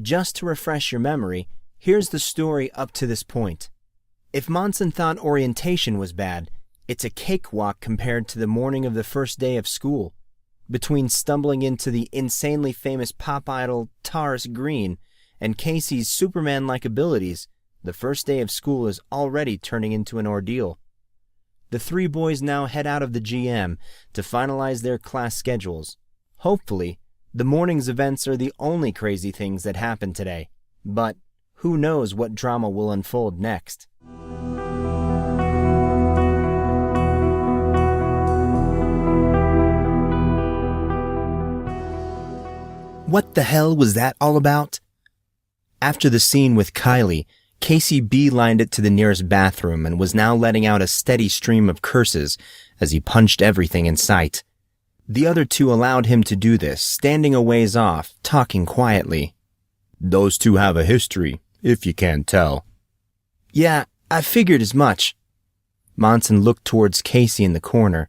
Just to refresh your memory, here's the story up to this point. If Monson thought orientation was bad, it's a cakewalk compared to the morning of the first day of school. Between stumbling into the insanely famous pop idol Taurus Green and Casey's Superman-like abilities, the first day of school is already turning into an ordeal. The three boys now head out of the GM to finalize their class schedules. Hopefully, the morning's events are the only crazy things that happen today, but who knows what drama will unfold next. What the hell was that all about? After the scene with Kylie, Casey beelined it to the nearest bathroom and was now letting out a steady stream of curses as he punched everything in sight. The other two allowed him to do this, standing a ways off, talking quietly. Those two have a history, if you can't tell. Yeah, I figured as much. Monson looked towards Casey in the corner.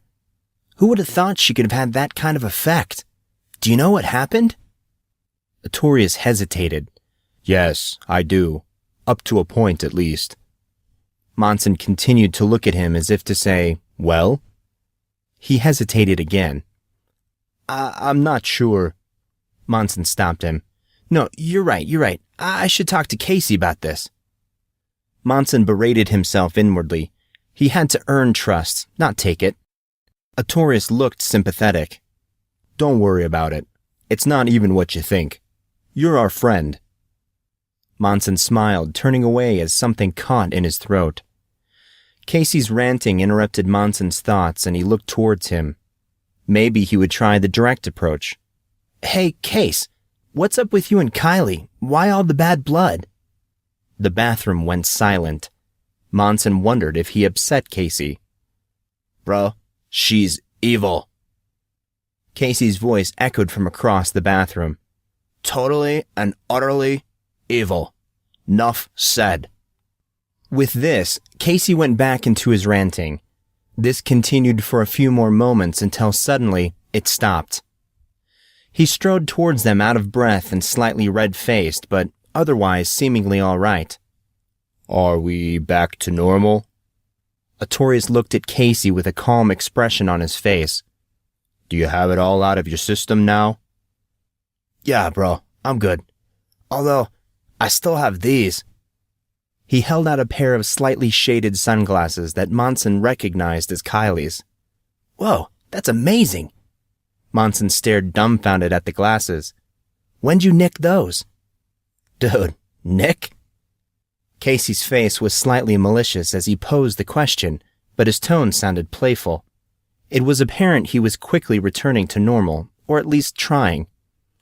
Who would have thought she could have had that kind of effect? Do you know what happened? Artorius hesitated. Yes, I do. Up to a point, at least. Monson continued to look at him as if to say, well? He hesitated again. I'm not sure. Monson stopped him. No, you're right. I should talk to Casey about this. Monson berated himself inwardly. He had to earn trust, not take it. Artorius looked sympathetic. Don't worry about it. It's not even what you think. You're our friend. Monson smiled, turning away as something caught in his throat. Casey's ranting interrupted Monson's thoughts, and he looked towards him. Maybe he would try the direct approach. Hey, Case, what's up with you and Kylie? Why all the bad blood? The bathroom went silent. Monson wondered if he upset Casey. Bro, she's evil. Casey's voice echoed from across the bathroom. Totally and utterly evil. Nuff said. With this, Casey went back into his ranting. This continued for a few more moments until suddenly it stopped. He strode towards them out of breath and slightly red-faced, but otherwise seemingly all right. Are we back to normal? Artorius looked at Casey with a calm expression on his face. Do you have it all out of your system now? Yeah, bro, I'm good. Although, I still have these. He held out a pair of slightly shaded sunglasses that Monson recognized as Kylie's. Whoa, that's amazing! Monson stared dumbfounded at the glasses. When'd you nick those? Dude, nick? Casey's face was slightly malicious as he posed the question, but his tone sounded playful. It was apparent he was quickly returning to normal, or at least trying.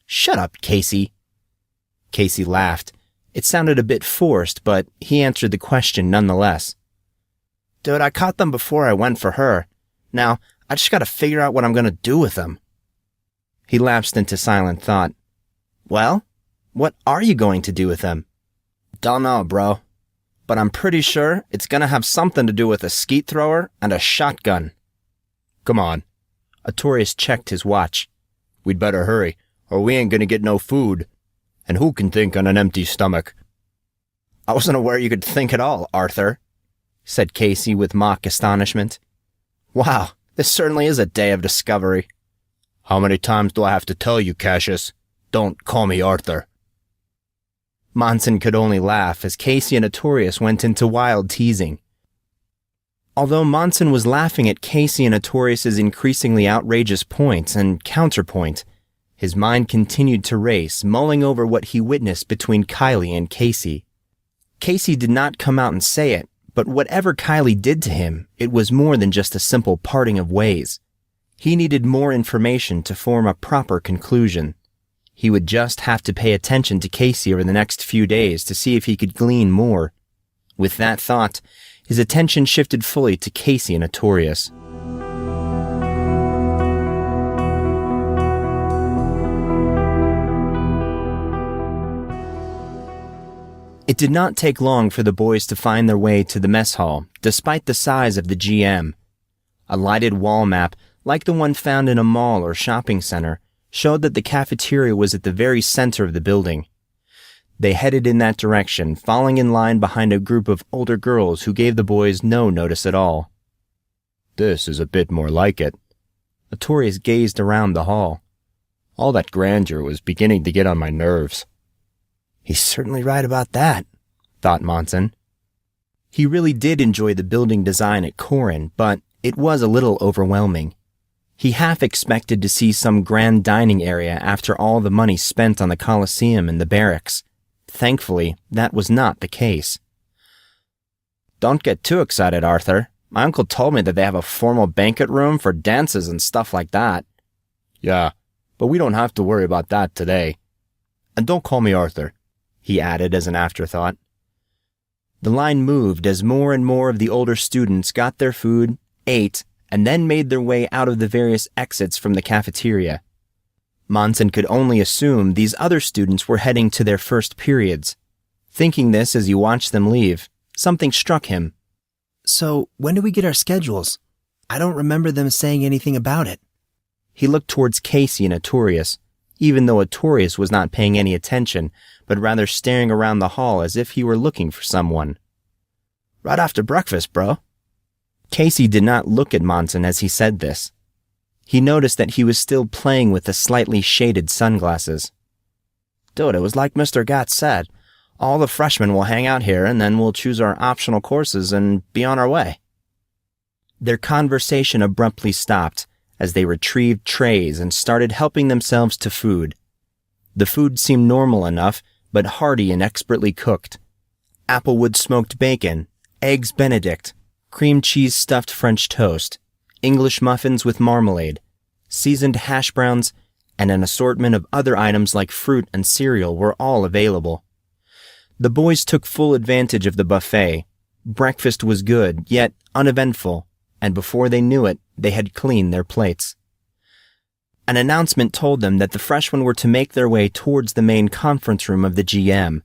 Shut up, Casey. Casey laughed. It sounded a bit forced, but he answered the question nonetheless. Dude, I caught them before I went for her. Now, I just gotta figure out what I'm gonna do with them. He lapsed into silent thought. Well, what are you going to do with them? Don't know, bro. But I'm pretty sure it's gonna have something to do with a skeet thrower and a shotgun. Come on. Artorius checked his watch. We'd better hurry, or we ain't gonna get no food. And who can think on an empty stomach? I wasn't aware you could think at all, Arthur, said Casey with mock astonishment. Wow, this certainly is a day of discovery. How many times do I have to tell you, Cassius? Don't call me Arthur. Monson could only laugh as Casey and Artorius went into wild teasing. Although Monson was laughing at Casey and Artorius' increasingly outrageous points and counterpoint, his mind continued to race, mulling over what he witnessed between Kylie and Casey. Casey did not come out and say it, but whatever Kylie did to him, it was more than just a simple parting of ways. He needed more information to form a proper conclusion. He would just have to pay attention to Casey over the next few days to see if he could glean more. With that thought, his attention shifted fully to Casey and Artorius. It did not take long for the boys to find their way to the mess hall, despite the size of the GM. A lighted wall map, like the one found in a mall or shopping center, showed that the cafeteria was at the very center of the building. They headed in that direction, falling in line behind a group of older girls who gave the boys no notice at all. "This is a bit more like it." Artorius gazed around the hall. All that grandeur was beginning to get on my nerves. "He's certainly right about that," thought Monson. He really did enjoy the building design at Collin, but it was a little overwhelming. He half expected to see some grand dining area after all the money spent on the Colosseum and the barracks. Thankfully, that was not the case. "Don't get too excited, Arthur. My uncle told me that they have a formal banquet room for dances and stuff like that." "Yeah, but we don't have to worry about that today. And don't call me Arthur," he added as an afterthought. The line moved as more and more of the older students got their food, ate, and then made their way out of the various exits from the cafeteria. Monson could only assume these other students were heading to their first periods. Thinking this as he watched them leave, something struck him. "So, when do we get our schedules? I don't remember them saying anything about it." He looked towards Casey and Artorius, even though Artorius was not paying any attention, but rather staring around the hall as if he were looking for someone. "Right after breakfast, bro." Casey did not look at Monson as he said this. He noticed that he was still playing with the slightly shaded sunglasses. "Dude, it was like Mr. Gatt said. All the freshmen will hang out here and then we'll choose our optional courses and be on our way." Their conversation abruptly stopped as they retrieved trays and started helping themselves to food. The food seemed normal enough, but hearty and expertly cooked. Applewood smoked bacon, eggs Benedict, cream cheese stuffed French toast, English muffins with marmalade, seasoned hash browns, and an assortment of other items like fruit and cereal were all available. The boys took full advantage of the buffet. Breakfast was good, yet uneventful, and before they knew it, they had cleaned their plates. An announcement told them that the freshmen were to make their way towards the main conference room of the GM.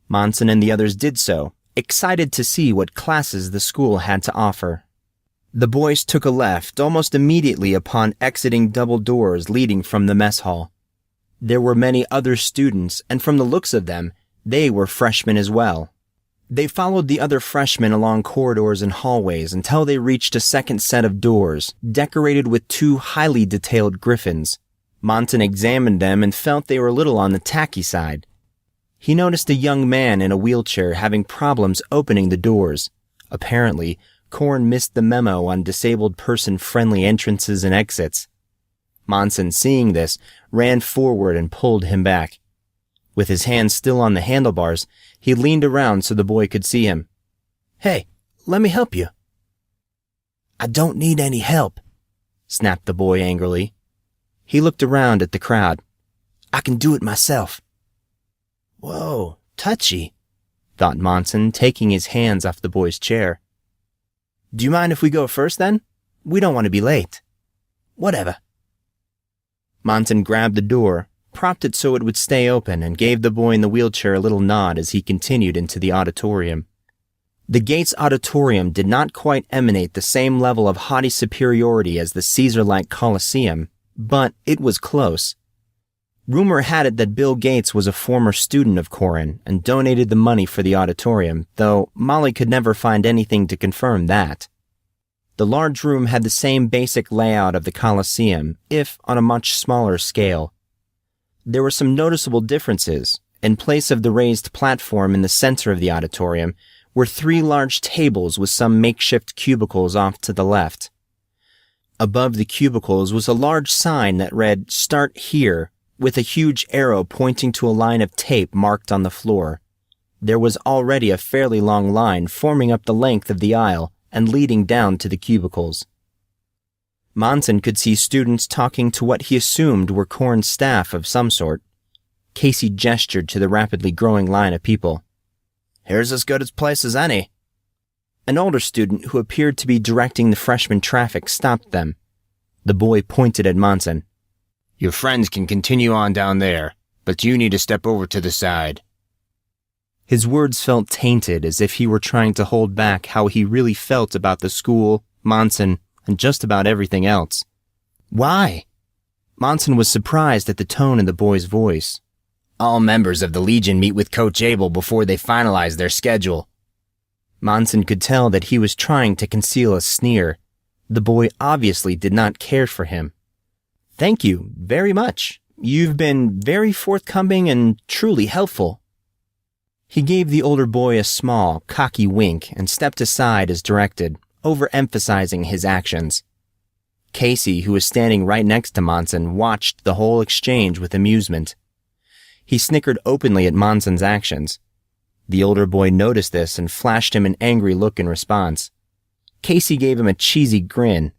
Monson and the others did so, excited to see what classes the school had to offer. The boys took a left almost immediately upon exiting double doors leading from the mess hall. There were many other students, and from the looks of them, they were freshmen as well. They followed the other freshmen along corridors and hallways until they reached a second set of doors, decorated with two highly detailed griffins. Monson examined them and felt they were a little on the tacky side. He noticed a young man in a wheelchair having problems opening the doors. Apparently, Collin missed the memo on disabled person-friendly entrances and exits. Monson, seeing this, ran forward and pulled him back. With his hands still on the handlebars, he leaned around so the boy could see him. "Hey, let me help you." "I don't need any help," snapped the boy angrily. He looked around at the crowd. "I can do it myself." "Whoa, touchy," thought Monson, taking his hands off the boy's chair. "Do you mind if we go first, then? We don't want to be late." "Whatever." Monson grabbed the door, propped it so it would stay open, and gave the boy in the wheelchair a little nod as he continued into the auditorium. The Gates Auditorium did not quite emanate the same level of haughty superiority as the Caesar-like Colosseum, but it was close. Rumor had it that Bill Gates was a former student of Collin and donated the money for the auditorium, though Molly could never find anything to confirm that. The large room had the same basic layout of the Colosseum, if on a much smaller scale. There were some noticeable differences. In place of the raised platform in the center of the auditorium were 3 large tables with some makeshift cubicles off to the left. Above the cubicles was a large sign that read, "Start Here," with a huge arrow pointing to a line of tape marked on the floor. There was already a fairly long line forming up the length of the aisle and leading down to the cubicles. Monson could see students talking to what he assumed were Collins' staff of some sort. Casey gestured to the rapidly growing line of people. "Here's as good a place as any." An older student who appeared to be directing the freshman traffic stopped them. The boy pointed at Monson. "Your friends can continue on down there, but you need to step over to the side." His words felt tainted, as if he were trying to hold back how he really felt about the school, Monson, and just about everything else. "Why?" Monson was surprised at the tone in the boy's voice. All members of the Legion meet with Coach Abel before they finalize their schedule. Monson could tell that he was trying to conceal a sneer. The boy obviously did not care for him. Thank you very much. You've been very forthcoming and truly helpful. He gave the older boy a small, cocky wink and stepped aside as directed, overemphasizing his actions. Casey, who was standing right next to Monson, watched the whole exchange with amusement. He snickered openly at Monson's actions. The older boy noticed this and flashed him an angry look in response. Casey gave him a cheesy grin.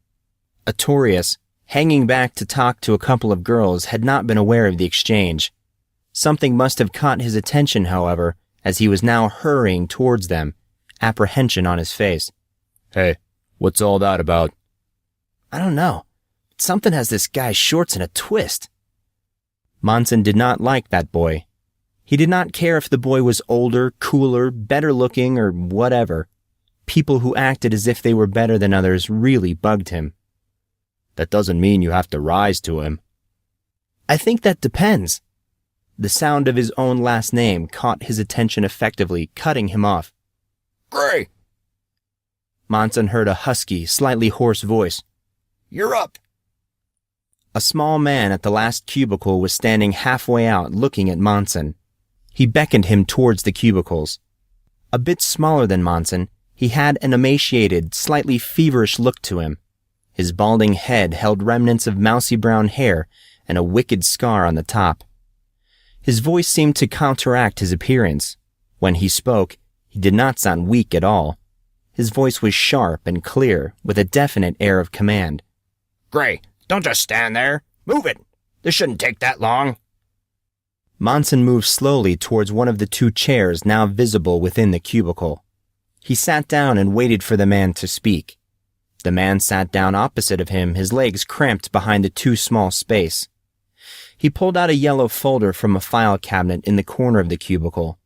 Artorius, hanging back to talk to a couple of girls, had not been aware of the exchange. Something must have caught his attention, however, as he was now hurrying towards them, apprehension on his face. Hey, what's all that about? I don't know. Something has this guy's shorts in a twist. Monson did not like that boy. He did not care if the boy was older, cooler, better looking, or whatever. People who acted as if they were better than others really bugged him. That doesn't mean you have to rise to him. I think that depends. The sound of his own last name caught his attention effectively, cutting him off. Grey! Monson heard a husky, slightly hoarse voice. You're up! A small man at the last cubicle was standing halfway out looking at Monson. He beckoned him towards the cubicles. A bit smaller than Monson, he had an emaciated, slightly feverish look to him. His balding head held remnants of mousy brown hair and a wicked scar on the top. His voice seemed to counteract his appearance. When he spoke, he did not sound weak at all. His voice was sharp and clear, with a definite air of command. Grey, don't just stand there. Move it. This shouldn't take that long. Monson moved slowly towards one of the two chairs now visible within the cubicle. He sat down and waited for the man to speak. The man sat down opposite of him, his legs cramped behind the too small space. He pulled out a yellow folder from a file cabinet in the corner of the cubicle.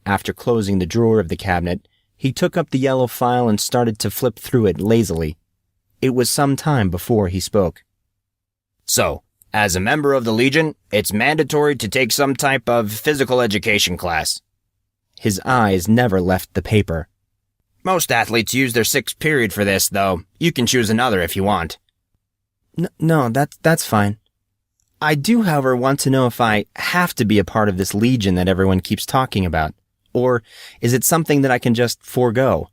After closing the drawer of the cabinet, he took up the yellow file and started to flip through it lazily. It was some time before he spoke. So, as a member of the Legion, it's mandatory to take some type of physical education class. His eyes never left the paper. Most athletes use their 6th period for this, though. You can choose another if you want. No, that's fine. I do, however, want to know if I have to be a part of this Legion that everyone keeps talking about, or is it something that I can just forego?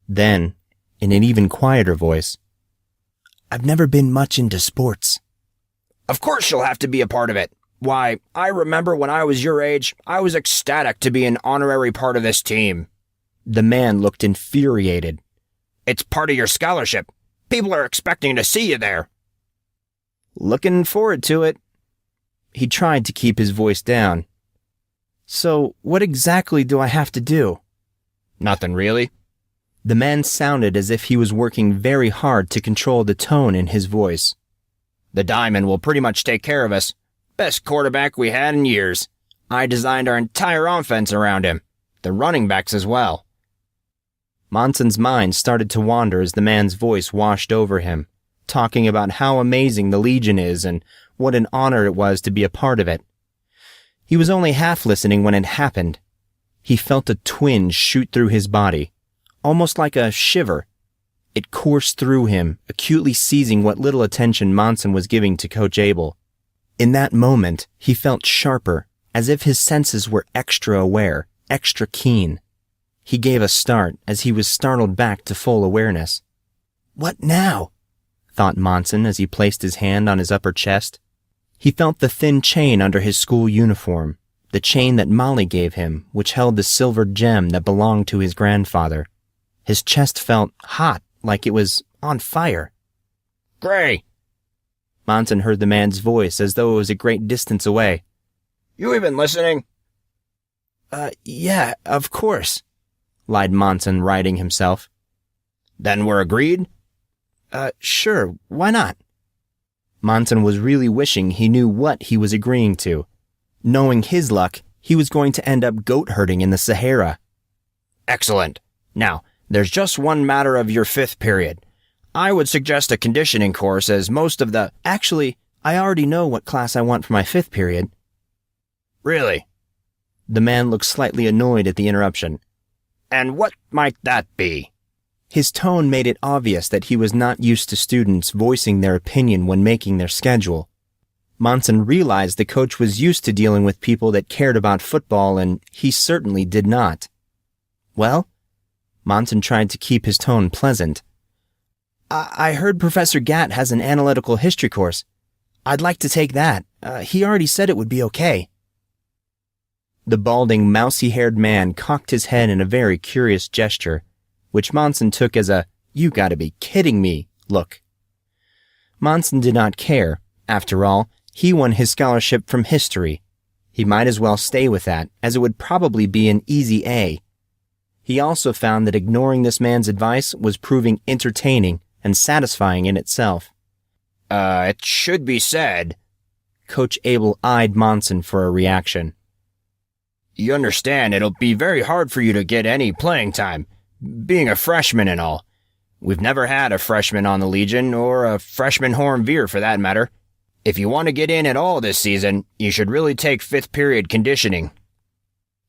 Then, in an even quieter voice, I've never been much into sports. Of course you'll have to be a part of it. Why, I remember when I was your age, I was ecstatic to be an honorary part of this team. The man looked infuriated. It's part of your scholarship. People are expecting to see you there. Looking forward to it. He tried to keep his voice down. So, what exactly do I have to do? Nothing really. The man sounded as if he was working very hard to control the tone in his voice. The Diamond will pretty much take care of us. Best quarterback we had in years. I designed our entire offense around him. The running backs as well. Monson's mind started to wander as the man's voice washed over him, talking about how amazing the Legion is and what an honor it was to be a part of it. He was only half listening when it happened. He felt a twinge shoot through his body, almost like a shiver. It coursed through him, acutely seizing what little attention Monson was giving to Coach Abel. In that moment, he felt sharper, as if his senses were extra aware, extra keen. He gave a start as he was startled back to full awareness. What now? Thought Monson as he placed his hand on his upper chest. He felt the thin chain under his school uniform, the chain that Molly gave him, which held the silver gem that belonged to his grandfather. His chest felt hot, like it was on fire. Grey! Monson heard the man's voice as though it was a great distance away. You even listening? Yeah, of course, lied Monson, righting himself. Then we're agreed? Sure, why not? Monson was really wishing he knew what he was agreeing to. Knowing his luck, he was going to end up goat herding in the Sahara. Excellent. Now, there's just one matter of your 5th period. I would suggest a conditioning course as most of the... Actually, I already know what class I want for my 5th period. Really? The man looked slightly annoyed at the interruption. And what might that be? His tone made it obvious that he was not used to students voicing their opinion when making their schedule. Monson realized the coach was used to dealing with people that cared about football, and he certainly did not. Well, Monson tried to keep his tone pleasant. I heard Professor Gatt has an analytical history course. I'd like to take that. He already said it would be okay. The balding, mousy-haired man cocked his head in a very curious gesture, which Monson took as a "you gotta be kidding me" look. Monson did not care. After all, he won his scholarship from history. He might as well stay with that, as it would probably be an easy A. He also found that ignoring this man's advice was proving entertaining and satisfying in itself. It should be said. Coach Abel eyed Monson for a reaction. You understand it'll be very hard for you to get any playing time, being a freshman and all. We've never had a freshman on the Legion, or a freshman Hornveer for that matter. If you want to get in at all this season, you should really take 5th period conditioning.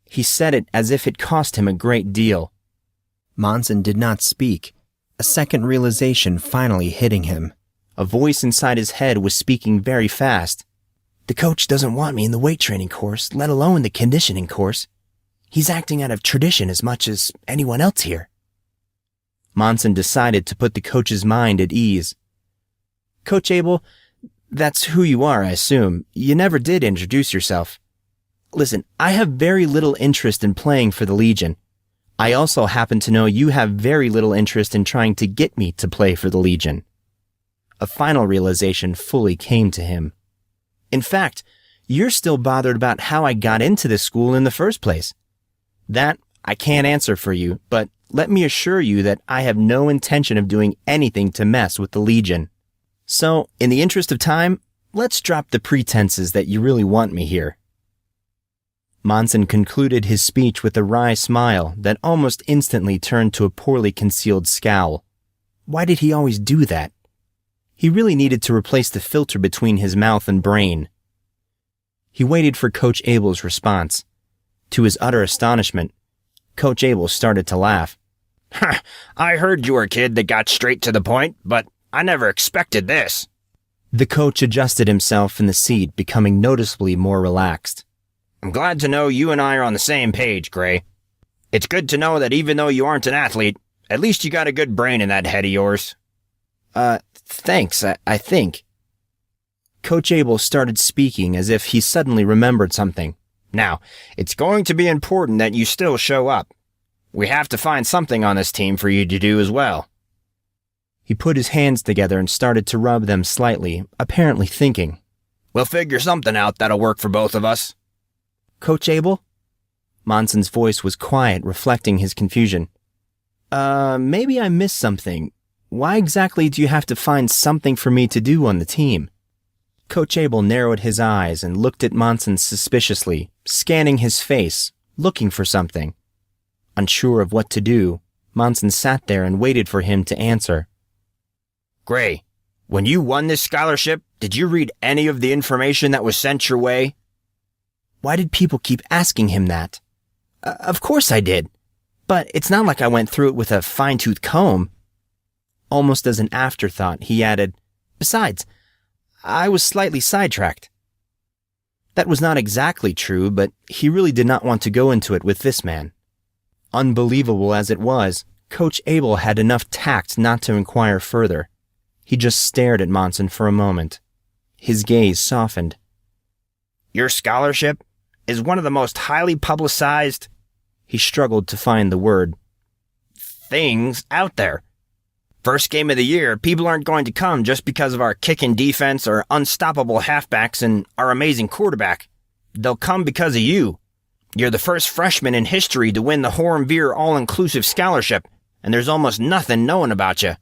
He said it as if it cost him a great deal. Monson did not speak, a second realization finally hitting him. A voice inside his head was speaking very fast. The coach doesn't want me in the weight training course, let alone the conditioning course. He's acting out of tradition as much as anyone else here. Monson decided to put the coach's mind at ease. Coach Abel, that's who you are, I assume. You never did introduce yourself. Listen, I have very little interest in playing for the Legion. I also happen to know you have very little interest in trying to get me to play for the Legion. A final realization fully came to him. In fact, you're still bothered about how I got into this school in the first place. That I can't answer for you, but let me assure you that I have no intention of doing anything to mess with the Legion. So, in the interest of time, let's drop the pretenses that you really want me here. Monson concluded his speech with a wry smile that almost instantly turned to a poorly concealed scowl. Why did he always do that? He really needed to replace the filter between his mouth and brain. He waited for Coach Abel's response. To his utter astonishment, Coach Abel started to laugh. I heard you were a kid that got straight to the point, but I never expected this. The coach adjusted himself in the seat, becoming noticeably more relaxed. I'm glad to know you and I are on the same page, Gray. It's good to know that even though you aren't an athlete, at least you got a good brain in that head of yours. Thanks, I think. Coach Abel started speaking as if he suddenly remembered something. Now, it's going to be important that you still show up. We have to find something on this team for you to do as well. He put his hands together and started to rub them slightly, apparently thinking. We'll figure something out that'll work for both of us. Coach Abel? Monson's voice was quiet, reflecting his confusion. Maybe I missed something. Why exactly do you have to find something for me to do on the team? Coach Abel narrowed his eyes and looked at Monson suspiciously, scanning his face, looking for something. Unsure of what to do, Monson sat there and waited for him to answer. Gray, when you won this scholarship, did you read any of the information that was sent your way? Why did people keep asking him that? Of course I did. But it's not like I went through it with a fine-tooth comb. Almost as an afterthought, he added, Besides, I was slightly sidetracked. That was not exactly true, but he really did not want to go into it with this man. Unbelievable as it was, Coach Abel had enough tact not to inquire further. He just stared at Monson for a moment. His gaze softened. Your scholarship is one of the most highly publicized, he struggled to find the word, things out there. First game of the year, people aren't going to come just because of our kicking defense or unstoppable halfbacks and our amazing quarterback. They'll come because of you. You're the first freshman in history to win the Hornveer All-Inclusive Scholarship, and there's almost nothing known about you.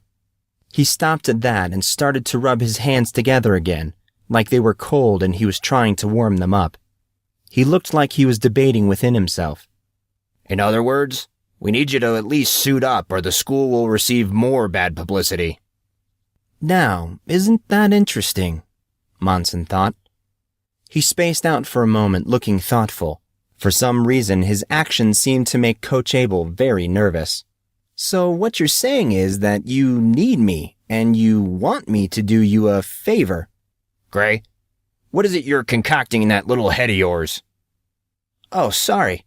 He stopped at that and started to rub his hands together again, like they were cold and he was trying to warm them up. He looked like he was debating within himself. In other words, we need you to at least suit up or the school will receive more bad publicity. Now, isn't that interesting? Monson thought. He spaced out for a moment, looking thoughtful. For some reason, his actions seemed to make Coach Abel very nervous. So what you're saying is that you need me, and you want me to do you a favor. Gray, what is it you're concocting in that little head of yours? Oh, sorry.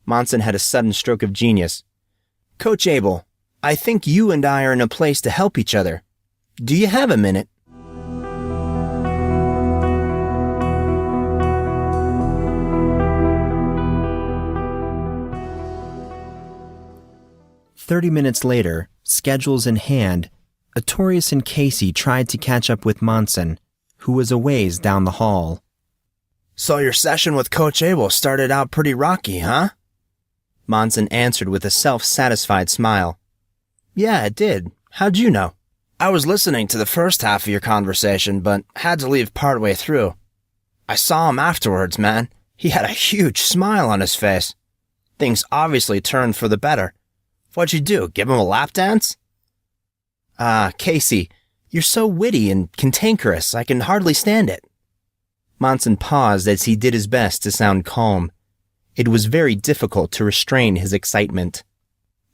Monson had a sudden stroke of genius. Coach Abel, I think you and I are in a place to help each other. Do you have a minute? "30 minutes later, schedules in hand, Artorius and Casey tried to catch up with Monson, who was a ways down the hall. So your session with Coach Abel started out pretty rocky, huh? Monson answered with a self-satisfied smile. Yeah, it did. How'd you know? I was listening to the first half of your conversation, but had to leave partway through. I saw him afterwards, man. He had a huge smile on his face. Things obviously turned for the better. What'd you do, give him a lap dance? Casey, you're so witty and cantankerous, I can hardly stand it. Monson paused as he did his best to sound calm. It was very difficult to restrain his excitement.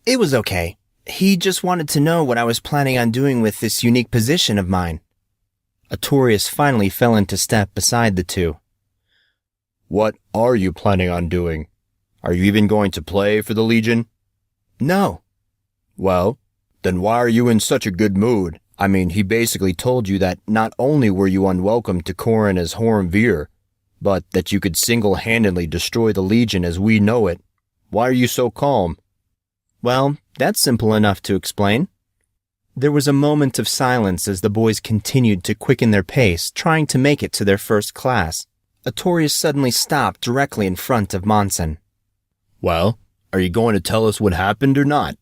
It was okay. He just wanted to know what I was planning on doing with this unique position of mine. Artorius finally fell into step beside the two. What are you planning on doing? Are you even going to play for the Legion? No. Well, then why are you in such a good mood? I mean, he basically told you that not only were you unwelcome to Collin as Hornveer, but that you could single-handedly destroy the Legion as we know it. Why are you so calm? Well, that's simple enough to explain. There was a moment of silence as the boys continued to quicken their pace, trying to make it to their first class. Artorius suddenly stopped directly in front of Monson. Well, are you going to tell us what happened or not?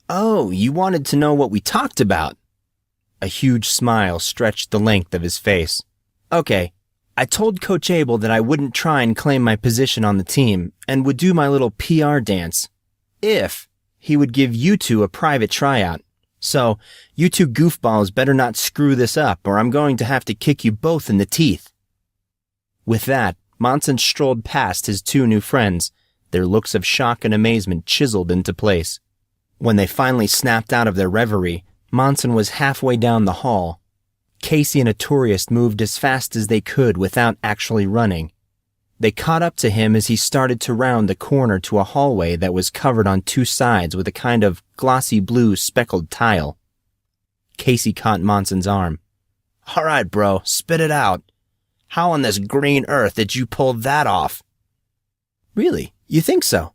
Oh, you wanted to know what we talked about? A huge smile stretched the length of his face. Okay, I told Coach Abel that I wouldn't try and claim my position on the team and would do my little PR dance if he would give you two a private tryout. So, you two goofballs better not screw this up or I'm going to have to kick you both in the teeth. With that, Monson strolled past his two new friends, their looks of shock and amazement chiseled into place. When they finally snapped out of their reverie, Monson was halfway down the hall. Casey and Artorius moved as fast as they could without actually running. They caught up to him as he started to round the corner to a hallway that was covered on two sides with a kind of glossy blue speckled tile. Casey caught Monson's arm. All right, bro, spit it out. How on this green earth did you pull that off? Really? You think so?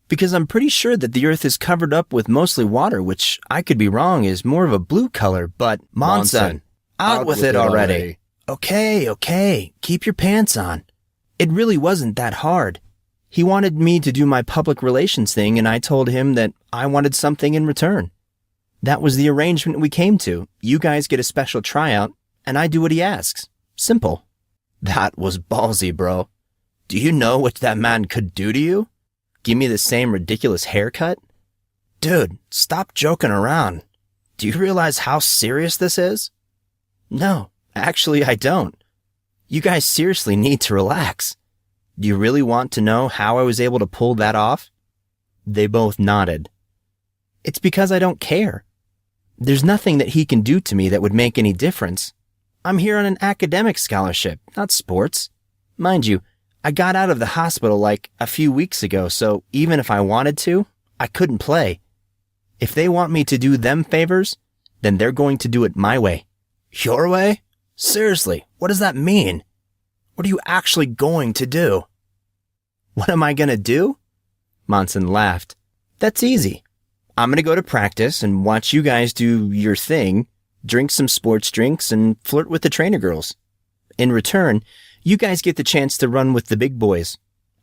Because I'm pretty sure that the earth is covered up with mostly water, which, I could be wrong, is more of a blue color, but... Monson, out with it already. Okay, keep your pants on. It really wasn't that hard. He wanted me to do my public relations thing, and I told him that I wanted something in return. That was the arrangement we came to. You guys get a special tryout, and I do what he asks. Simple. That was ballsy, bro. Do you know what that man could do to you? Give me the same ridiculous haircut? Dude, stop joking around. Do you realize how serious this is? No, actually I don't. You guys seriously need to relax. Do you really want to know how I was able to pull that off? They both nodded. It's because I don't care. There's nothing that he can do to me that would make any difference. I'm here on an academic scholarship, not sports. Mind you, I got out of the hospital like a few weeks ago, so even if I wanted to, I couldn't play. If they want me to do them favors, then they're going to do it my way. Your way? Seriously, what does that mean? What are you actually going to do? What am I going to do? Monson laughed. That's easy. I'm going to go to practice and watch you guys do your thing, drink some sports drinks, and flirt with the trainer girls. In return, you guys get the chance to run with the big boys.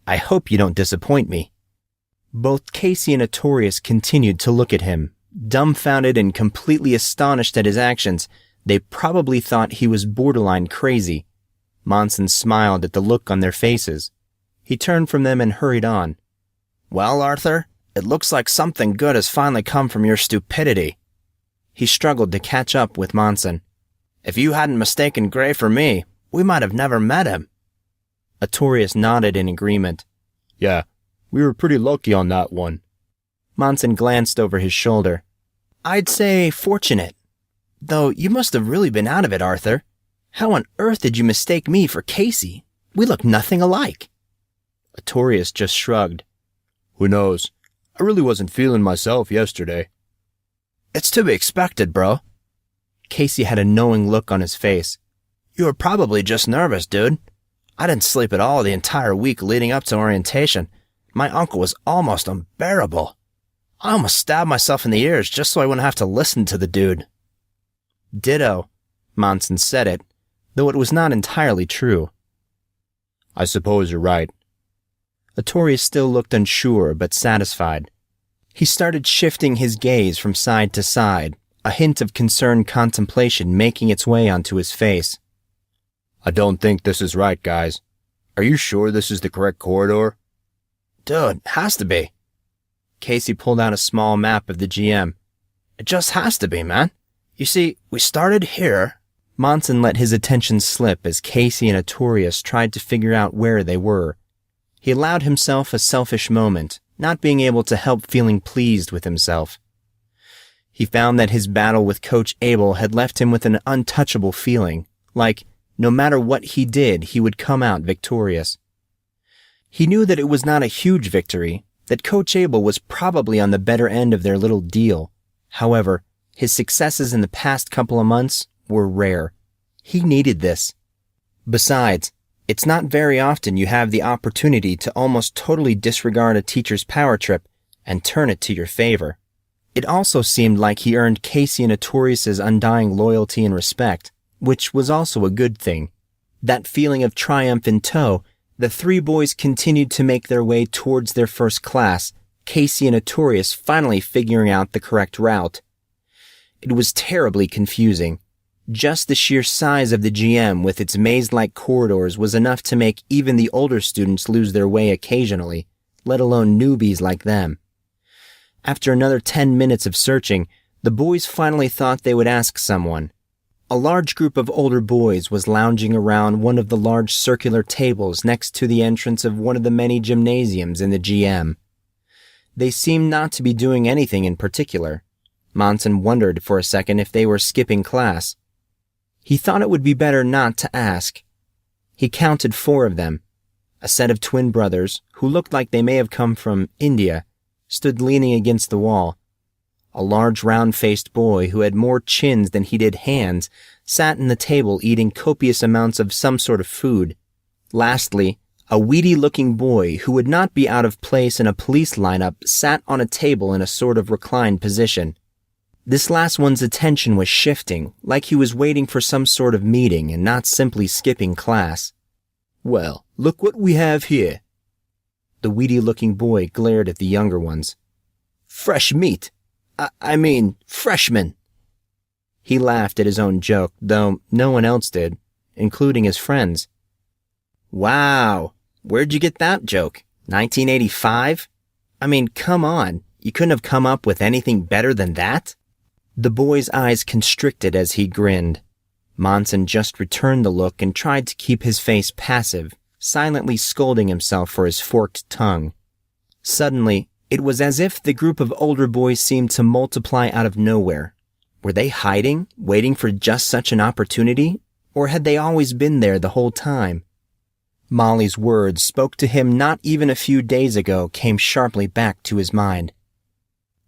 I hope you don't disappoint me. Both Casey and Artorius continued to look at him, dumbfounded and completely astonished at his actions. They probably thought he was borderline crazy. Monson smiled at the look on their faces. He turned from them and hurried on. Well, Arthur, it looks like something good has finally come from your stupidity. He struggled to catch up with Monson. If you hadn't mistaken Grey for me, we might have never met him. Artorius nodded in agreement. Yeah, we were pretty lucky on that one. Monson glanced over his shoulder. I'd say fortunate. Though you must have really been out of it, Arthur. How on earth did you mistake me for Casey? We look nothing alike. Artorius just shrugged. Who knows? I really wasn't feeling myself yesterday. It's to be expected, bro. Casey had a knowing look on his face. You were probably just nervous, dude. I didn't sleep at all the entire week leading up to orientation. My uncle was almost unbearable. I almost stabbed myself in the ears just so I wouldn't have to listen to the dude. Ditto. Monson said it, though it was not entirely true. I suppose you're right. Artorius still looked unsure but satisfied. He started shifting his gaze from side to side, a hint of concerned contemplation making its way onto his face. I don't think this is right, guys. Are you sure this is the correct corridor? Dude, has to be. Casey pulled out a small map of the GM. It just has to be, man. You see, we started here. Monson let his attention slip as Casey and Artorius tried to figure out where they were. He allowed himself a selfish moment, not being able to help feeling pleased with himself. He found that his battle with Coach Abel had left him with an untouchable feeling, like no matter what he did, he would come out victorious. He knew that it was not a huge victory, that Coach Abel was probably on the better end of their little deal. However, his successes in the past couple of months were rare. He needed this. Besides, it's not very often you have the opportunity to almost totally disregard a teacher's power trip and turn it to your favor. It also seemed like he earned Casey and Artorius' undying loyalty and respect, which was also a good thing. That feeling of triumph in tow, the three boys continued to make their way towards their first class, Casey and Artorius finally figuring out the correct route. It was terribly confusing. Just the sheer size of the GM with its maze-like corridors was enough to make even the older students lose their way occasionally, let alone newbies like them. After another 10 minutes of searching, the boys finally thought they would ask someone. A large group of older boys was lounging around one of the large circular tables next to the entrance of one of the many gymnasiums in the GM. They seemed not to be doing anything in particular. Monson wondered for a second if they were skipping class. He thought it would be better not to ask. He counted 4 of them. A set of twin brothers, who looked like they may have come from India, stood leaning against the wall. A large round-faced boy who had more chins than he did hands sat in the table eating copious amounts of some sort of food. Lastly, a weedy-looking boy who would not be out of place in a police lineup sat on a table in a sort of reclined position. This last one's attention was shifting, like he was waiting for some sort of meeting and not simply skipping class. Well, look what we have here. The weedy-looking boy glared at the younger ones. Fresh meat. Freshmen. He laughed at his own joke, though no one else did, including his friends. Wow, where'd you get that joke? 1985? Come on, you couldn't have come up with anything better than that? The boy's eyes constricted as he grinned. Monson just returned the look and tried to keep his face passive, silently scolding himself for his forked tongue. Suddenly, it was as if the group of older boys seemed to multiply out of nowhere. Were they hiding, waiting for just such an opportunity? Or had they always been there the whole time? Molly's words, spoke to him not even a few days ago, came sharply back to his mind.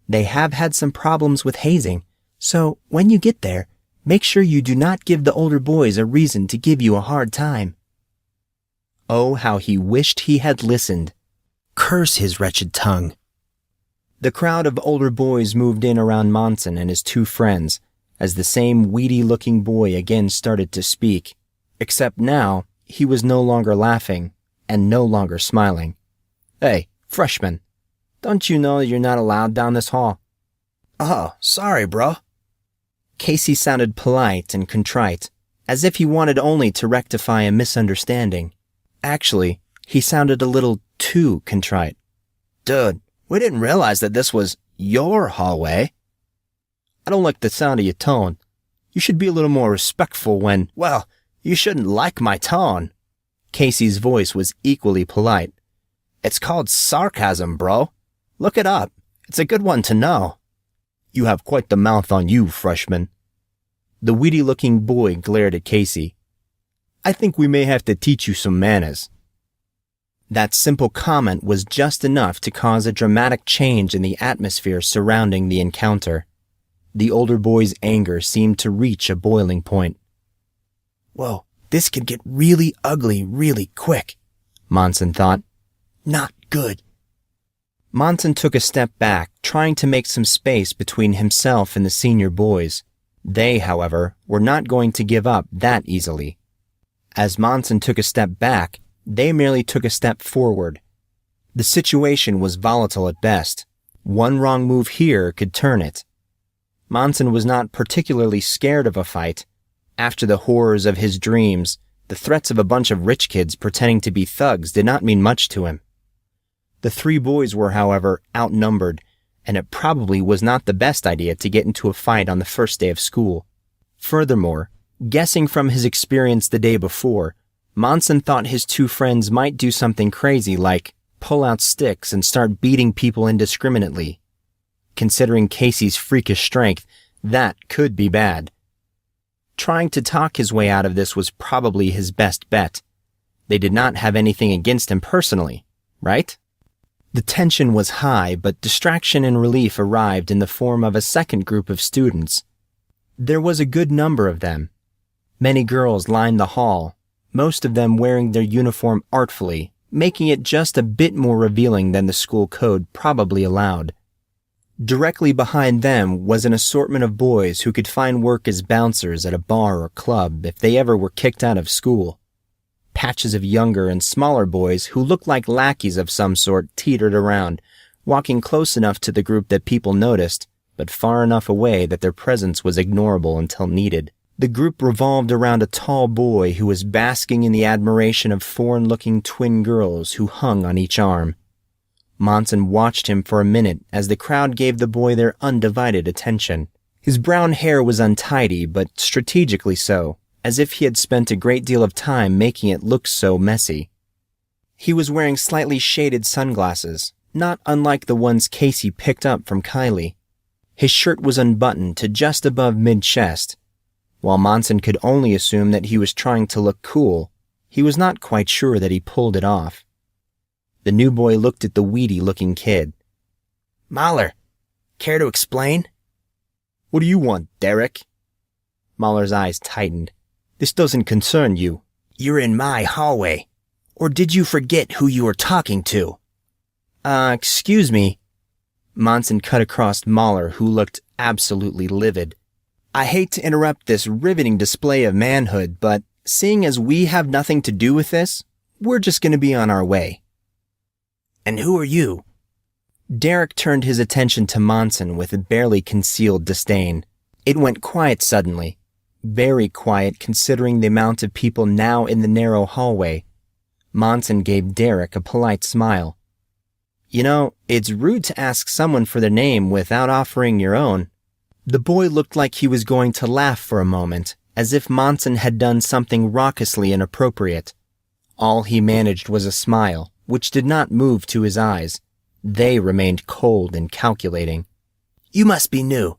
They have had some problems with hazing, so when you get there, make sure you do not give the older boys a reason to give you a hard time. Oh, how he wished he had listened. Curse his wretched tongue. The crowd of older boys moved in around Monson and his 2 friends, as the same weedy-looking boy again started to speak, except now he was no longer laughing and no longer smiling. Hey, freshman, don't you know you're not allowed down this hall? Oh, sorry, bro. Casey sounded polite and contrite, as if he wanted only to rectify a misunderstanding. Actually, he sounded a little too contrite. Dude, we didn't realize that this was your hallway. I don't like the sound of your tone. You should be a little more respectful when... Well, you shouldn't like my tone. Casey's voice was equally polite. It's called sarcasm, bro. Look it up. It's a good one to know. You have quite the mouth on you, freshman. The weedy-looking boy glared at Casey. I think we may have to teach you some manners. That simple comment was just enough to cause a dramatic change in the atmosphere surrounding the encounter. The older boy's anger seemed to reach a boiling point. Whoa, this could get really ugly really quick, Monson thought. Not good. Monson took a step back, trying to make some space between himself and the senior boys. They, however, were not going to give up that easily. As Monson took a step back, they merely took a step forward. The situation was volatile at best. One wrong move here could turn it. Monson was not particularly scared of a fight. After the horrors of his dreams, the threats of a bunch of rich kids pretending to be thugs did not mean much to him. The three boys were, however, outnumbered, and it probably was not the best idea to get into a fight on the first day of school. Furthermore, guessing from his experience the day before, Monson thought his two friends might do something crazy like pull out sticks and start beating people indiscriminately. Considering Casey's freakish strength, that could be bad. Trying to talk his way out of this was probably his best bet. They did not have anything against him personally, right? The tension was high, but distraction and relief arrived in the form of a second group of students. There was a good number of them. Many girls lined the hall, most of them wearing their uniform artfully, making it just a bit more revealing than the school code probably allowed. Directly behind them was an assortment of boys who could find work as bouncers at a bar or club if they ever were kicked out of school. Patches of younger and smaller boys who looked like lackeys of some sort teetered around, walking close enough to the group that people noticed, but far enough away that their presence was ignorable until needed. The group revolved around a tall boy who was basking in the admiration of foreign-looking twin girls who hung on each arm. Monson watched him for a minute as the crowd gave the boy their undivided attention. His brown hair was untidy, but strategically so, as if he had spent a great deal of time making it look so messy. He was wearing slightly shaded sunglasses, not unlike the ones Casey picked up from Kylie. His shirt was unbuttoned to just above mid-chest. While Monson could only assume that he was trying to look cool, he was not quite sure that he pulled it off. The new boy looked at the weedy-looking kid. Mahler, care to explain? What do you want, Derek? Mahler's eyes tightened. This doesn't concern you. You're in my hallway. Or did you forget who you were talking to? Excuse me. Monson cut across Mahler, who looked absolutely livid. I hate to interrupt this riveting display of manhood, but seeing as we have nothing to do with this, we're just going to be on our way. And who are you? Derek turned his attention to Monson with a barely concealed disdain. It went quiet suddenly. Very quiet considering the amount of people now in the narrow hallway. Monson gave Derek a polite smile. You know, it's rude to ask someone for their name without offering your own. The boy looked like he was going to laugh for a moment, as if Monson had done something raucously inappropriate. All he managed was a smile, which did not move to his eyes. They remained cold and calculating. You must be new,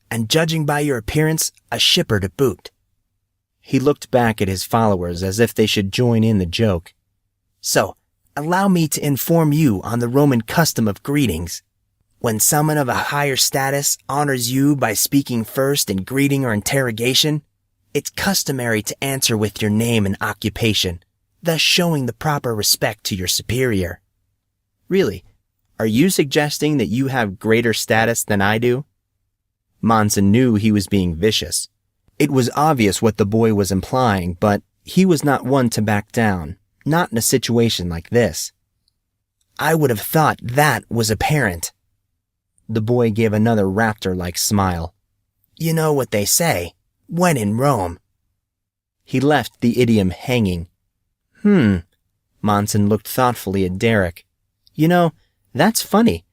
and judging by your appearance, a shipper to boot. He looked back at his followers as if they should join in the joke. So, allow me to inform you on the Roman custom of greetings. When someone of a higher status honors you by speaking first in greeting or interrogation, it's customary to answer with your name and occupation, thus showing the proper respect to your superior. Really? Are you suggesting that you have greater status than I do? Monson knew he was being vicious. It was obvious what the boy was implying, but he was not one to back down, not in a situation like this. I would have thought that was apparent. The boy gave another raptor-like smile. You know what they say, when in Rome. He left the idiom hanging. Monson looked thoughtfully at Derek. You know, that's funny.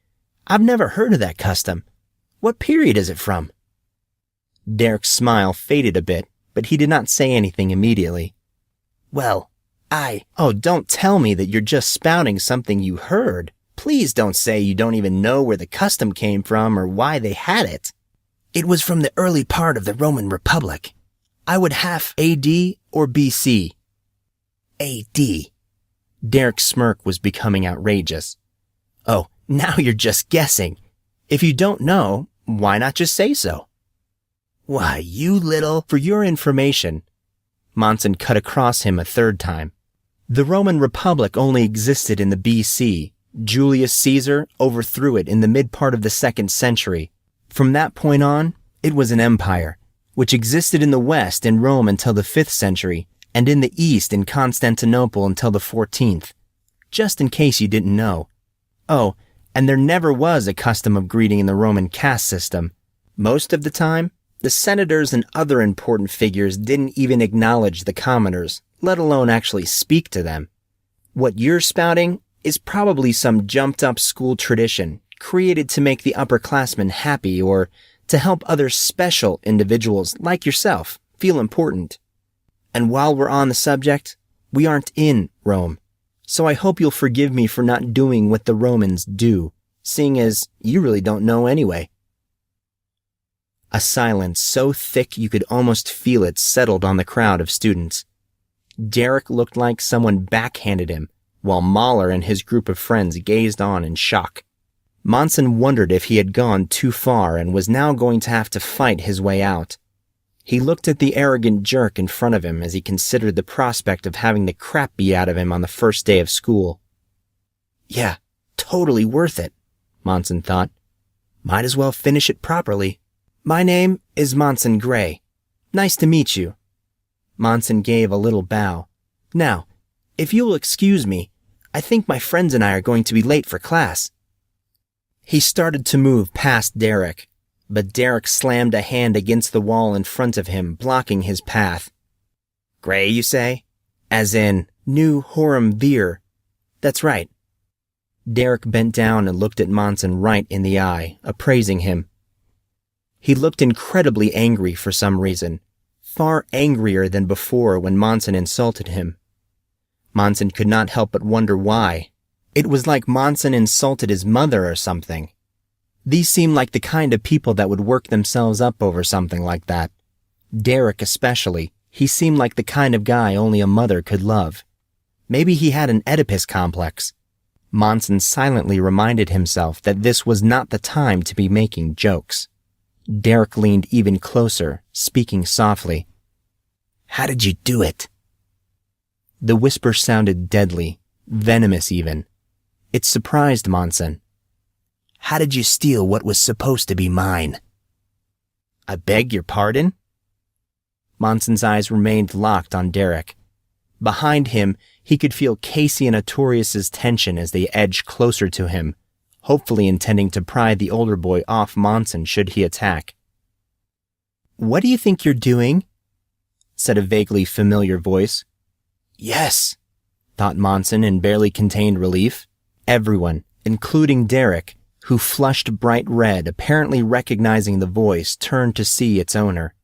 I've never heard of that custom. What period is it from? Derek's smile faded a bit, but he did not say anything immediately. Well, Oh, don't tell me that you're just spouting something you heard. Please don't say you don't even know where the custom came from or why they had it. It was from the early part of the Roman Republic. I would have AD or BC. AD. Derek's smirk was becoming outrageous. Oh, now you're just guessing. If you don't know, why not just say so? Why, you little... For your information, Monson cut across him a third time. The Roman Republic only existed in the BC. Julius Caesar overthrew it in the mid-part of the 2nd century. From that point on, it was an empire, which existed in the west in Rome until the 5th century, and in the east in Constantinople until the 14th. Just in case you didn't know. Oh, and there never was a custom of greeting in the Roman caste system. Most of the time, the senators and other important figures didn't even acknowledge the commoners, let alone actually speak to them. What you're spouting is probably some jumped-up school tradition created to make the upperclassmen happy or to help other special individuals like yourself feel important. And while we're on the subject, we aren't in Rome, so I hope you'll forgive me for not doing what the Romans do, seeing as you really don't know anyway. A silence so thick you could almost feel it settled on the crowd of students. Derek looked like someone backhanded him, while Mahler and his group of friends gazed on in shock. Monson wondered if he had gone too far and was now going to have to fight his way out. He looked at the arrogant jerk in front of him as he considered the prospect of having the crap beat out of him on the first day of school. Yeah, totally worth it, Monson thought. Might as well finish it properly. My name is Monson Grey. Nice to meet you. Monson gave a little bow. Now, if you will excuse me, I think my friends and I are going to be late for class. He started to move past Derek, but Derek slammed a hand against the wall in front of him, blocking his path. Grey, you say? As in, New Horum Vir. That's right. Derek bent down and looked at Monson right in the eye, appraising him. He looked incredibly angry for some reason, far angrier than before when Monson insulted him. Monson could not help but wonder why. It was like Monson insulted his mother or something. These seemed like the kind of people that would work themselves up over something like that. Derek especially, he seemed like the kind of guy only a mother could love. Maybe he had an Oedipus complex. Monson silently reminded himself that this was not the time to be making jokes. Derek leaned even closer, speaking softly. How did you do it? The whisper sounded deadly, venomous even. It surprised Monson. How did you steal what was supposed to be mine? I beg your pardon? Monson's eyes remained locked on Derek. Behind him, he could feel Casey and Artorius' tension as they edged closer to him, hopefully intending to pry the older boy off Monson should he attack. What do you think you're doing? Said a vaguely familiar voice. Yes, thought Monson in barely contained relief. Everyone, including Derek, who flushed bright red, apparently recognizing the voice, turned to see its owner.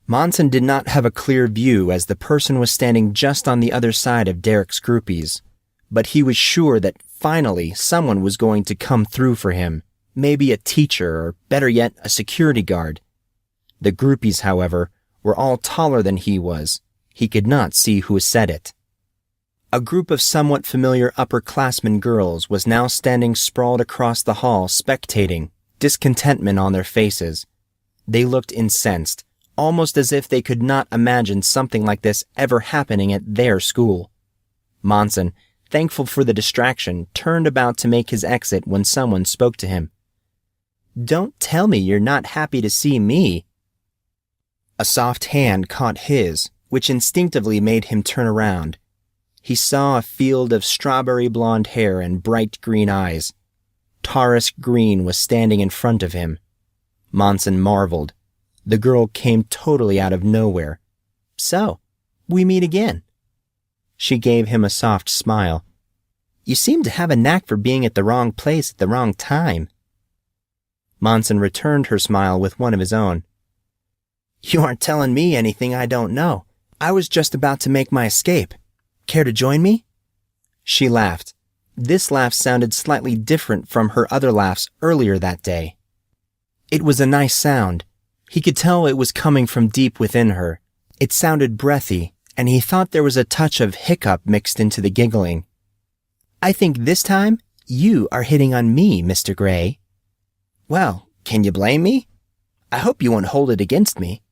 Monson did not have a clear view as the person was standing just on the other side of Derek's groupies, but he was sure that finally someone was going to come through for him, maybe a teacher or, better yet, a security guard. The groupies, however, were all taller than he was. He could not see who said it. A group of somewhat familiar upperclassmen girls was now standing sprawled across the hall spectating, discontentment on their faces. They looked incensed, almost as if they could not imagine something like this ever happening at their school. Monson, thankful for the distraction, turned about to make his exit when someone spoke to him. Don't tell me you're not happy to see me. A soft hand caught his, which instinctively made him turn around. He saw a field of strawberry blonde hair and bright green eyes. Taurus Green was standing in front of him. Monson marveled. The girl came totally out of nowhere. So, we meet again. She gave him a soft smile. You seem to have a knack for being at the wrong place at the wrong time. Monson returned her smile with one of his own. You aren't telling me anything I don't know. I was just about to make my escape. Care to join me?" She laughed. This laugh sounded slightly different from her other laughs earlier that day. It was a nice sound. He could tell it was coming from deep within her. It sounded breathy, and he thought there was a touch of hiccup mixed into the giggling. "I think this time you are hitting on me, Mr. Grey." "Well, can you blame me? I hope you won't hold it against me."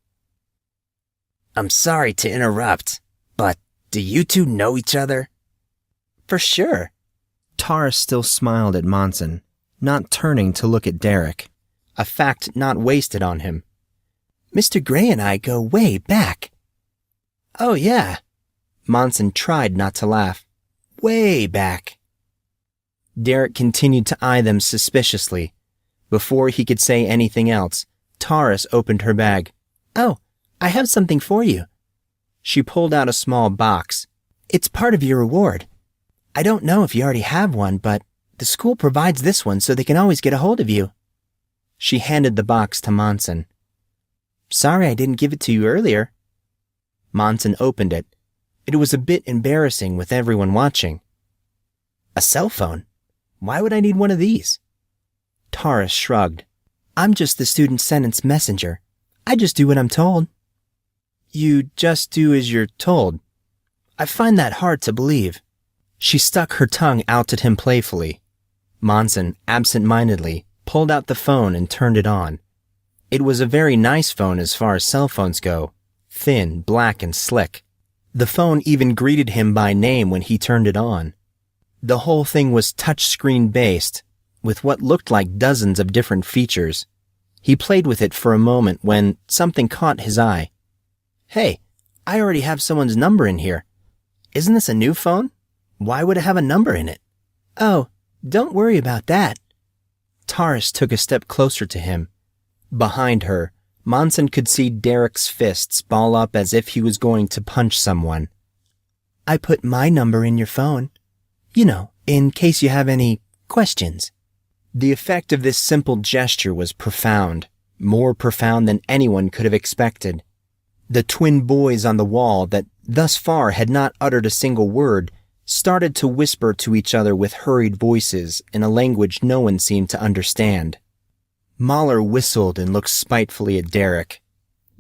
"I'm sorry to interrupt, but do you two know each other?" "For sure." Taurus still smiled at Monson, not turning to look at Derek, a fact not wasted on him. "Mr. Grey and I go way back." "Oh, yeah." Monson tried not to laugh. "Way back." Derek continued to eye them suspiciously. Before he could say anything else, Taurus opened her bag. "Oh, I have something for you." She pulled out a small box. "It's part of your reward. I don't know if you already have one, but the school provides this one so they can always get a hold of you." She handed the box to Monson. "Sorry I didn't give it to you earlier." Monson opened it. It was a bit embarrassing with everyone watching. "A cell phone? Why would I need one of these?" Taurus shrugged. "I'm just the student sentence messenger. I just do what I'm told." "You just do as you're told? I find that hard to believe." She stuck her tongue out at him playfully. Monson, absent-mindedly, pulled out the phone and turned it on. It was a very nice phone as far as cell phones go, thin, black, and slick. The phone even greeted him by name when he turned it on. The whole thing was touchscreen based, with what looked like dozens of different features. He played with it for a moment when something caught his eye. "Hey, I already have someone's number in here. Isn't this a new phone? Why would it have a number in it?" "Oh, don't worry about that." Taurus took a step closer to him. Behind her, Monson could see Derek's fists ball up as if he was going to punch someone. "I put my number in your phone. You know, in case you have any questions." The effect of this simple gesture was profound, more profound than anyone could have expected. The twin boys on the wall that thus far had not uttered a single word started to whisper to each other with hurried voices in a language no one seemed to understand. Mahler whistled and looked spitefully at Derek.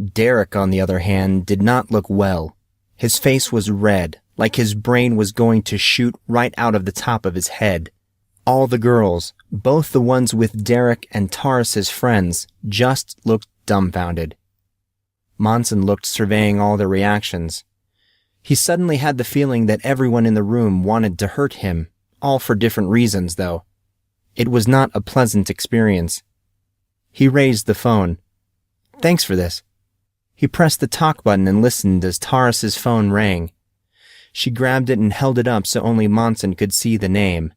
Derek, on the other hand, did not look well. His face was red, like his brain was going to shoot right out of the top of his head. All the girls, both the ones with Derek and Taurus's friends, just looked dumbfounded. Monson looked, surveying all their reactions. He suddenly had the feeling that everyone in the room wanted to hurt him, all for different reasons, though. It was not a pleasant experience. He raised the phone. "Thanks for this." He pressed the talk button and listened as Taurus's phone rang. She grabbed it and held it up so only Monson could see the name.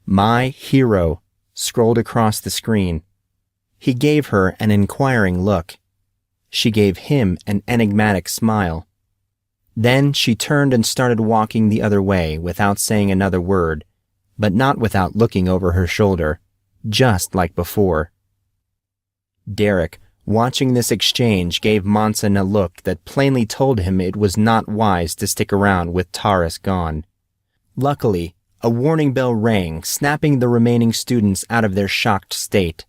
"My Hero" scrolled across the screen. He gave her an inquiring look. She gave him an enigmatic smile. Then she turned and started walking the other way without saying another word, but not without looking over her shoulder, just like before. Derek, watching this exchange, gave Monson a look that plainly told him it was not wise to stick around with Taurus gone. Luckily, a warning bell rang, snapping the remaining students out of their shocked state.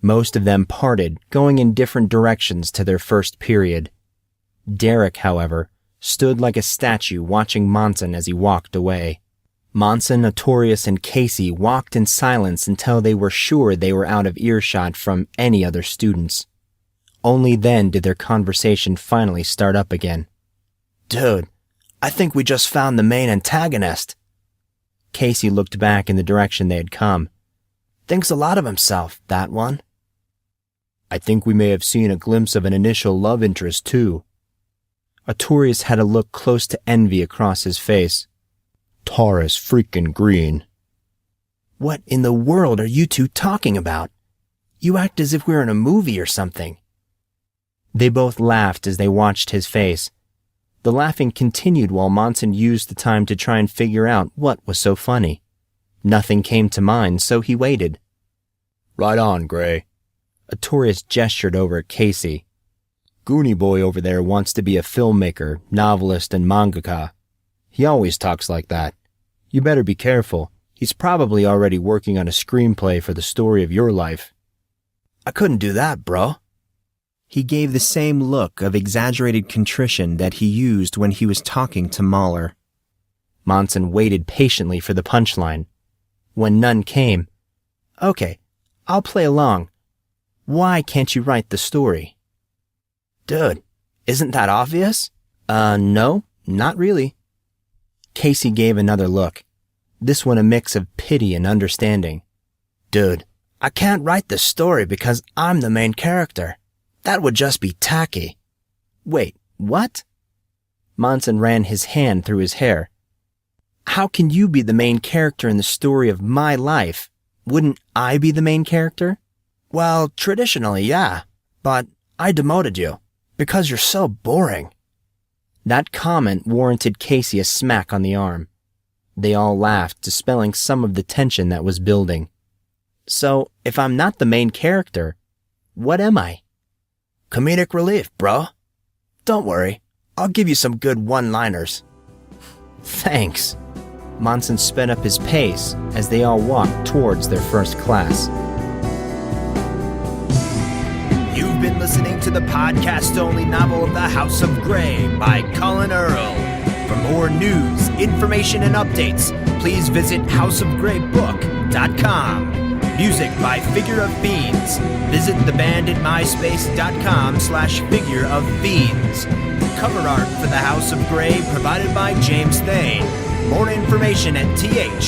Most of them parted, going in different directions to their first period. Derek, however, stood like a statue watching Monson as he walked away. Monson, Artorius, and Casey walked in silence until they were sure they were out of earshot from any other students. Only then did their conversation finally start up again. "Dude, I think we just found the main antagonist." Casey looked back in the direction they had come. "Thinks a lot of himself, that one." "I think we may have seen a glimpse of an initial love interest, too." Artorius had a look close to envy across his face. "Taurus freaking green." "What in the world are you two talking about? You act as if we were in a movie or something." They both laughed as they watched his face. The laughing continued while Monson used the time to try and figure out what was so funny. Nothing came to mind, so he waited. "Right on, Grey." Artorius gestured over at Casey. "Goonie boy over there wants to be a filmmaker, novelist, and mangaka. He always talks like that. You better be careful. He's probably already working on a screenplay for the story of your life. I couldn't do that, bro. He gave the same look of exaggerated contrition that he used when he was talking to Mahler. Monson waited patiently for the punchline. When none came, "Okay, I'll play along. Why can't you write the story?" Dude, isn't that obvious? No, not really. Casey gave another look, this one a mix of pity and understanding. Dude, I can't write the story because I'm the main character. That would just be tacky. Wait, what? Monson ran his hand through his hair. How can you be the main character in the story of my life? Wouldn't I be the main character? Well, traditionally, yeah. But I demoted you because you're so boring. That comment warranted Casey a smack on the arm. They all laughed, dispelling some of the tension that was building. So, if I'm not the main character, what am I? Comedic relief, bro. Don't worry, I'll give you some good one-liners. Thanks. Monson sped up his pace as they all walked towards their first class. You've been listening to the podcast-only novel of The House of Grey by Collin Earl. For more news, information, and updates, please visit houseofgreybook.com. Music by Figure of Beans. Visit the band at myspace.com/figureofbeans. Cover art for The House of Grey provided by James Thane. More information at thayn.net.